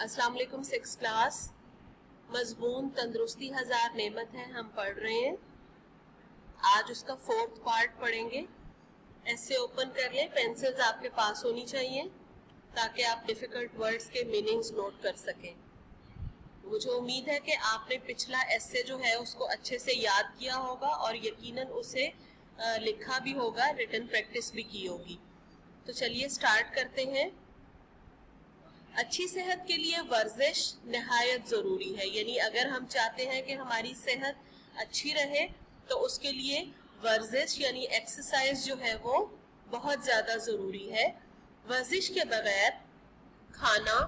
अस्सलाम वालेकुम। 6th class मजमून तंदुरुस्ती हजार नेमत है हम पढ़ रहे हैं। आज उसका 4th पार्ट पढ़ेंगे। ऐसे ओपन कर लें, पेंसिल्स आपके पास होनी चाहिए ताकि आप डिफिकल्ट वर्ड्स के मीनिंग्स नोट कर सकें। मुझे उम्मीद है कि आपने पिछला एसे जो है उसको अच्छे से याद किया होगा और यकीनन उसे लिखा भी होगा, रिटन प्रैक्टिस भी की होगी। तो चलिए स्टार्ट करते हैं। अच्छी सेहत के लिए वर्जिश नहायत ज़रूरी है, यानी अगर हम चाहते हैं कि हमारी सेहत अच्छी रहे तो उसके लिए वर्जिश यानी एक्सरसाइज जो है वो बहुत ज़्यादा ज़रूरी है। वर्जिश के बगैर खाना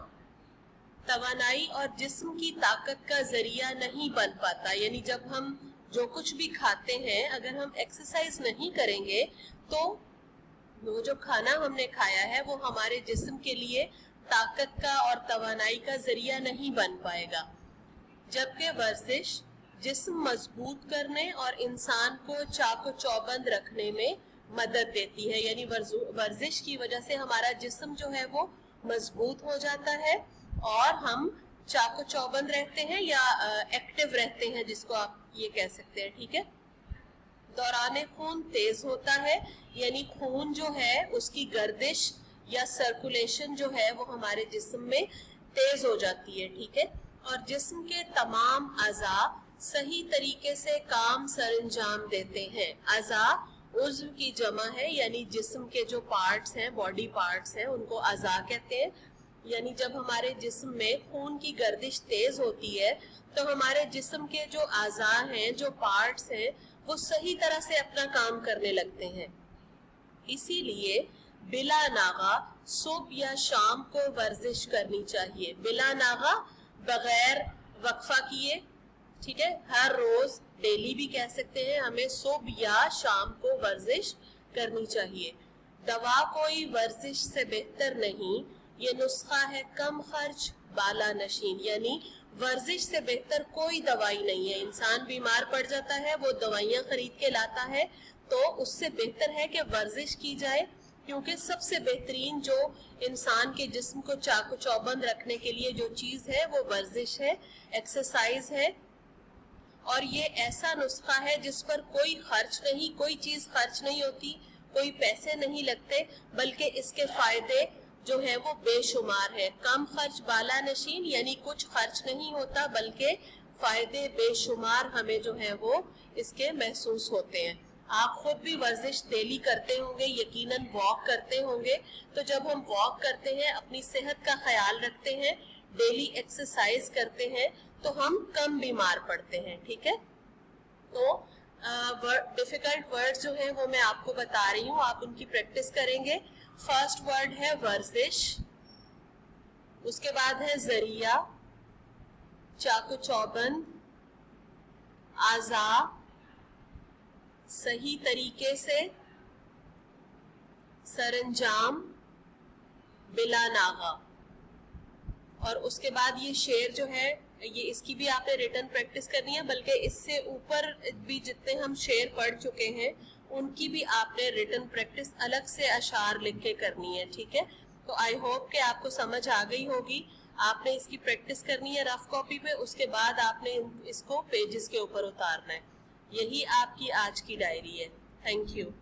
तवानाई और जिस्म की ताकत का ज़रिया नहीं बन पाता, यानी जब हम जो कुछ भी खाते हैं अगर हम एक्सरसाइज नहीं करेंगे तो वो जो खाना हमने खाया है वो हमारे जिस्म के लिए ताकत का और तवानाई का जरिया नहीं बन पाएगा। जबकि वर्जिश जिस्म मजबूत करने और इंसान को चाको चौबंद रखने में मदद देती है, यानी वर्जिश की वजह से हमारा जिस्म जो है वो मजबूत हो जाता है और हम चाको चौबंद रहते हैं या एक्टिव रहते हैं, जिसको आप ये कह सकते हैं। ठीक है। दौरान खून तेज होता है, यानी खून जो है उसकी गर्दिश या सर्कुलेशन जो है वो हमारे जिस्म में तेज हो जाती है। ठीक है। और जिस्म के तमाम अज़ा सही तरीके से काम सरंजाम देते हैं। अज़ा उज़्व की जमा है, यानी जिस्म के जो पार्ट्स हैं, बॉडी पार्ट्स हैं, उनको अज़ा कहते हैं। यानी जब हमारे जिस्म में खून की गर्दिश तेज होती है तो हमारे जिस्म के जो अज़ा हैं, जो पार्ट्स हैं, वो सही तरह से अपना काम करने लगते हैं। इसीलिए बिला नागा सुबह या शाम को वर्जिश करनी चाहिए। बिला नागा बगैर वक्फा किए। ठीक है। हर रोज, डेली भी कह सकते हैं, हमें सुबह या शाम को वर्जिश करनी चाहिए। दवा कोई वर्जिश से बेहतर नहीं, ये नुस्खा है कम खर्च बाला नशीन, यानी वर्जिश से बेहतर कोई दवाई नहीं है। इंसान बीमार पड़ जाता है, वो दवाइयाँ खरीद के लाता है, तो उससे बेहतर है कि वर्जिश की जाए, क्योंकि सबसे बेहतरीन जो इंसान के जिस्म को चाको चौबंद रखने के लिए जो चीज़ है वो वर्जिश है, एक्सरसाइज है। और ये ऐसा नुस्खा है जिस पर कोई खर्च नहीं, कोई चीज़ खर्च नहीं होती, कोई पैसे नहीं लगते, बल्कि इसके फायदे जो है वो बेशुमार है। कम खर्च बाला नशीन, यानी कुछ खर्च नहीं होता बल्कि फायदे बेशुमार हमें जो है वो इसके महसूस होते हैं। आप खुद भी वर्जिश डेली करते होंगे, यकीनन वॉक करते होंगे। तो जब हम वॉक करते हैं, अपनी सेहत का ख्याल रखते हैं, डेली एक्सरसाइज करते हैं, तो हम कम बीमार पड़ते हैं। ठीक है। तो डिफिकल्ट वर्ड्स जो हैं वो मैं आपको बता रही हूँ, आप उनकी प्रैक्टिस करेंगे। फर्स्ट वर्ड है वर्जिश, उसके बाद है जरिया, चाको चौबंद, आज़ा, सही तरीके से, सरंजाम, बिला नागा। और उसके बाद ये शेर जो है ये इसकी भी आपने रिटन प्रैक्टिस करनी है, बल्कि इससे ऊपर भी जितने हम शेर पढ़ चुके हैं उनकी भी आपने रिटन प्रैक्टिस अलग से अशार लिख के करनी है। ठीक है। तो आई होप कि आपको समझ आ गई होगी। आपने इसकी प्रैक्टिस करनी है रफ कॉपी पे, उसके बाद आपने इसको पेजेस के ऊपर उतारना है। यही आपकी आज की डायरी है। Thank you.